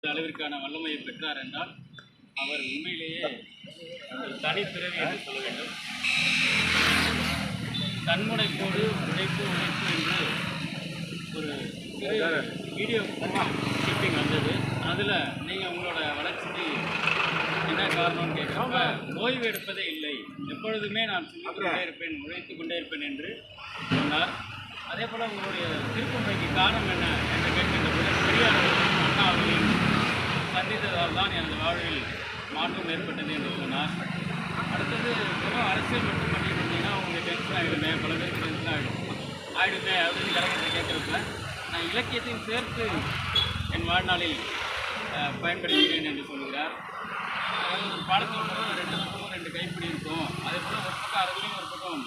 அளவிற்கான வல்லமையை பெற்றார் என்றால் அவர் உண்மையிலேயே தனிப்பிறவி என்று சொல்ல வேண்டும். தன்முனைப்போடு உழைப்பு என்று ஒரு வீடியோ ஷூட்டிங் வந்தது. அதில் நீங்கள் உங்களோட வளர்ச்சிக்கு என்ன காரணம்னு கேட்குறப்ப ஓய்வு எடுப்பதே இல்லை, எப்பொழுதுமே நான் சொல்லிக்கொண்டே இருப்பேன், உழைத்து கொண்டே இருப்பேன் என்று சொன்னார். அதே போல் உங்களுடைய திருப்புமுனைக்கு காரணம் என்ன என்று கேட்கின்ற போது பெரியார் அண்ணா அவர்களையும் சந்தித்ததால் தான் எனது வாழ்வில் மாற்றம் ஏற்பட்டது என்று சொன்னார். அடுத்தது வெறும் அரசியல் மட்டும் பண்ணிட்டு இருந்தீங்கன்னா உங்களுக்கு டென்ஷன் ஆகிடுமே, பல பேருக்கு டென்ஷன் ஆகிடுமே அப்படின்னு இலக்கியத்தை கேட்குறப்ப நான் இலக்கியத்தையும் சேர்த்து என் வாழ்நாளில் பயன்படுத்தினேன் என்று சொல்கிறார். அதாவது ஒரு பாடத்தோடு ரெண்டு பக்கமும் ரெண்டு கைப்பிடி இருக்கும், அதே போல் ஒரு பக்கம் அரசியல் ஒரு பக்கம்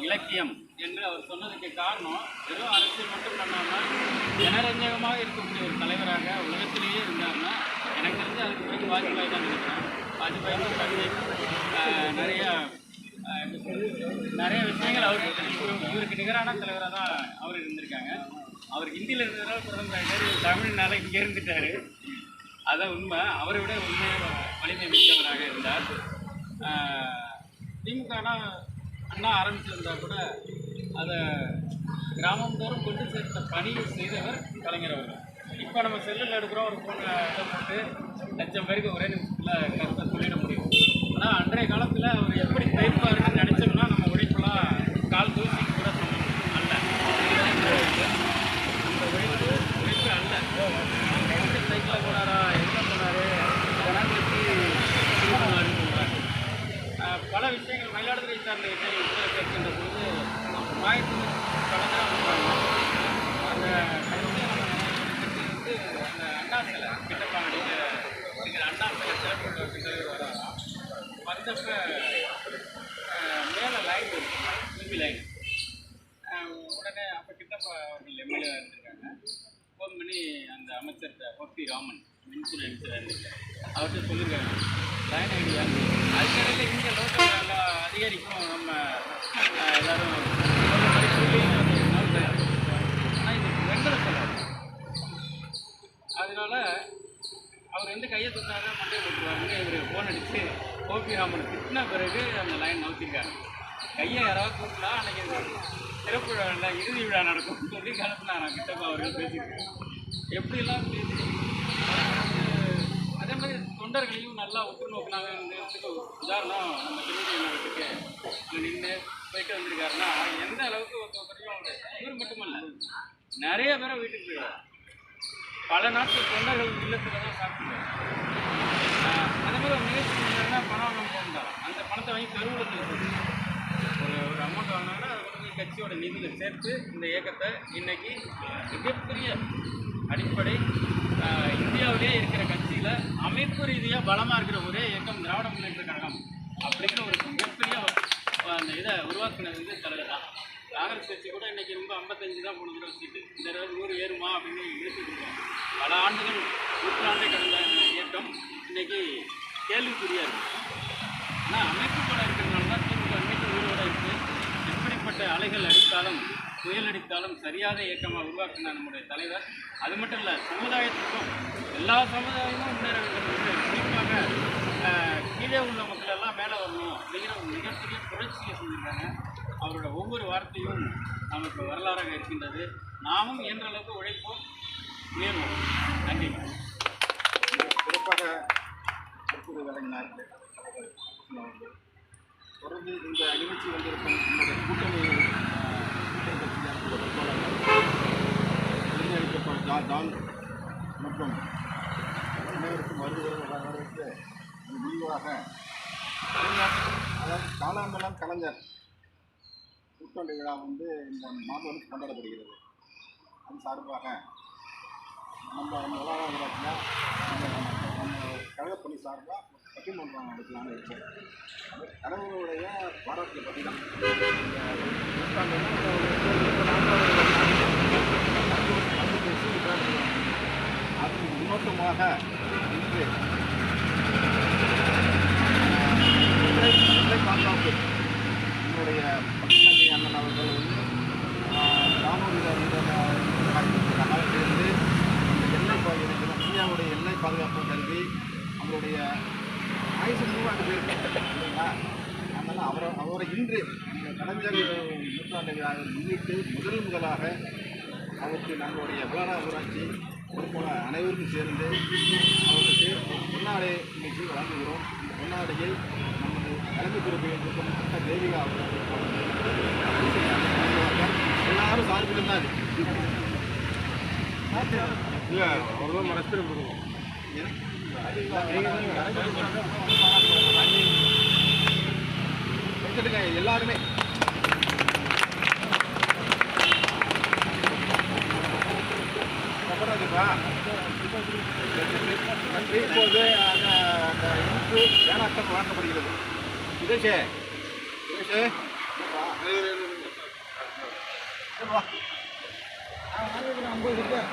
இலக்கியம் என்று அவர் சொன்னதுக்கு காரணம் வெறும் அரசியல் மட்டும் பண்ணாமல் ஜனரஞ்சகமாக இருக்கக்கூடிய ஒரு தலைவராக உலகத்திலேயே இருந்தார்னா எனக்கு தெரிஞ்சு அதுக்கு பிறகு வாஜ்பாய் தான் நினைக்கிறேன். வாஜ்பாய் கவிதை நிறைய விஷயங்கள் அவருக்கு இவருக்கு நிகரான தலைவராக தான் அவர் இருந்திருக்காங்க. அவர் ஹிந்தியில் இருந்ததுனால பிரதமர் தமிழ்னால இங்கே இருந்துட்டார், அதான் உண்மை. அவரை விட உண்மையாக வலிமை மிக்கவராக இருந்தார். திமுகனா அண்ணா ஆரம்பிச்சிருந்தா கூட அதை கிராமந்தோறும் கொண்டு சேர்த்த பணியை செய்தவர் கலைஞர் அவர்கள். இப்போ நம்ம செல்லில் எடுக்கிறோம், ஒரு ஃபோனை இடம் போட்டு லட்சம் பேருக்கு ஒரே நிமிஷத்தில் கருத்தை சொல்லிட முடியும். ஆனால் அன்றைய காலத்தில் அவர் எப்படி தைப்பாருன்னு நினச்சோம்னா நம்ம உழைப்பெல்லாம் கால் தூசிக்கு கூட சொன்னோம் அல்ல. அந்த உழைப்பு அல்ல. எப்படி சைக்கிளில் போனாரா, எங்கே போனார், இதெல்லாம் வச்சு சொல்கிறார். பல விஷயங்கள் மயிலாடுதுறை சார்ந்த விஷயங்கள் கேட்கின்ற போது மாயத்து அந்த வந்து அந்த அண்ணா சிலை கிட்டப்பாங்க அண்ணா சிலை சிறப்பு தலைவர் வராராம். வந்தப்ப மேலே லைன் டிவி லைன் உடனே அப்போ கிட்டப்பா அவர்கள் எம்எல்ஏ இருந்திருக்காங்க. ஃபோன் பண்ணி அந்த அமைச்சர்கிட்ட ஓபி ராமன் மின்துறை அமைச்சராக இருந்திருக்காரு, அவர்கிட்ட சொல்லியிருக்காங்க லைன் ஐடியா. அதுக்கிடையில் இங்கே லோக்கல் எல்லா அதிகாரிக்கும் நம்ம எல்லோரும் சொல்லி ஆனால் இது வெங்கல செலவு. அதனால அவர் வந்து கையை தொட்டாங்க மண்டையை போட்டுருவாங்க. இவர் ஃபோன் அடித்து ஓபி ராமன் திட்டின பிறகு அந்த லைன் நவுத்திருக்காங்க. கையை யாராவது கூப்பிட்டா அன்றைக்கி சிறப்பு விழா இறுதி விழா நடக்கும்னு சொல்லி கலப்புனாங்க. கிட்டப்பா அவர்கள் பேசியிருக்காங்க. எப்படிலாம் பேசி அதே மாதிரி தொண்டர்களையும் நல்லா உற்று நோக்கினாங்கிறதுக்கு உதாரணம் நம்ம திருநெல்வேலி வீட்டுக்கு நின்று போயிட்டு வந்திருக்காருன்னா எந்த அளவுக்கு ஒருத்தரையும் இவர் மட்டுமல்ல நிறைய பேரை வீட்டுக்கு போயிடுவார். பல நாட்கள் தொண்டர்கள் இல்லத்தில் தான் சாப்பிடுவார். அதே மாதிரி ஒரு நிகழ்ச்சி செஞ்சாருன்னா பணம் நம்ம போட்டார், அந்த பணத்தை வாங்கி கருவூலத்தில் ஒரு அமௌண்ட் வாங்கினாங்கன்னா அதை கொண்டு கட்சியோட நிதியில் சேர்த்து இந்த இயக்கத்தை இன்றைக்கி மிகப்பெரிய அடிப்படை இந்தியாவிலே இருக்கிற கட்சியில் அமைப்பு ரீதியாக பலமாக இருக்கிற ஒரே இயக்கம் திராவிட முன்னேற்ற கழகம் அப்படிங்கிற ஒரு மிகப்பெரிய அந்த இதை உருவாக்குனது வந்து தலைவர் தான். காங்கிரஸ் கட்சி கூட இன்றைக்கி ரொம்ப 55 தான் போன தடவை சீட்டு, இந்த தடவை 100 ஏறுமா அப்படின்னு யோசிச்சுருக்கோம். பல ஆண்டுகள் நூற்றாண்டை கடந்த இயக்கம் இன்றைக்கி கேள்விக்குறியாக இருக்குது. ஆனால் அமைப்பு பலம் இருக்கிறதுனால தான் திமுக அன்றைக்கி உயிரோடு இருக்குது. எப்படிப்பட்ட அலைகள் அடித்தாலும் புயல் அடித்தாலும் சரியான இயக்கமாக உருவாக்கினார் நம்முடைய தலைவர். அது மட்டும் இல்லை, சமுதாயத்துக்கும் எல்லா சமுதாயமும் முன்னேற வேண்டும், குறிப்பாக கீழே உள்ள மக்கள் எல்லாம் மேலே வரணும் அப்படிங்கிற ஒரு மிகப்பெரிய புரட்சியை செஞ்சுருக்காங்க. அவரோட ஒவ்வொரு வார்த்தையும் நமக்கு வரலாறாக இருக்கின்றது. நாமும் இயன்ற அளவுக்கு உழைப்போம், உயர்வோம். நன்றி. சிறப்பாக தொடர்ந்து இந்த நிகழ்ச்சி வந்திருக்கும் நம்முடைய கூட்டணி தேர்ந்தெடுக்கப்பட்ட ஜான் மற்றும் அனைவருக்கும் வரவேற்று முடிவாக அதாவது காலாண்டலம் கலைஞர் கூட்டாண்டு விழா வந்து இந்த மாதம் கொண்டாடப்படுகிறது. அது சார்பாக நம்ம விழாவில் நம்ம கழகப்பணி சார்பாக பட்டிமன்றம் நடத்தலான்னு இருக்கோம். கடவுளுடைய பாராட்டத்தை பற்றி தான் அது முன்னோட்டமாக இன்று காக்காப்பு என்னுடைய பட்டிமன்ற அண்ணன் அவர்கள் வந்து ராணுவ காலத்திலிருந்து எல்லை இந்தியாவுடைய எல்லை உயிர் பாதுகாப்பு கருதி அவருடைய ஆயுசு 3 பேருக்கு இல்லைங்களா. அதனால் அவரை இன்று இந்த கலைஞர் நூற்றாண்டு விழாவை முன்னிட்டு முதலாக அவருக்கு நம்மளுடைய விழா ஊராட்சி பொறுப்பாளர் அனைவருக்கும் சேர்ந்து அவருக்கு பொன்னாடை நிகழ்ச்சி வழங்குகிறோம். இந்த பொன்னாடையை நமது தலைமை பொறுப்பை இருக்கும் தேவிகா எல்லாரும் சார்பிலும் தான் இல்லை அவ்வளோ ரெஸ்பெக்ட் கொடுக்கும். எல்லாருமே நன்றி. இப்போது அந்த இனிப்பு வேளாக்கம் வழங்கப்படுகிறது. சுதேஷே சுதேஷே வா 50 ரூபாய்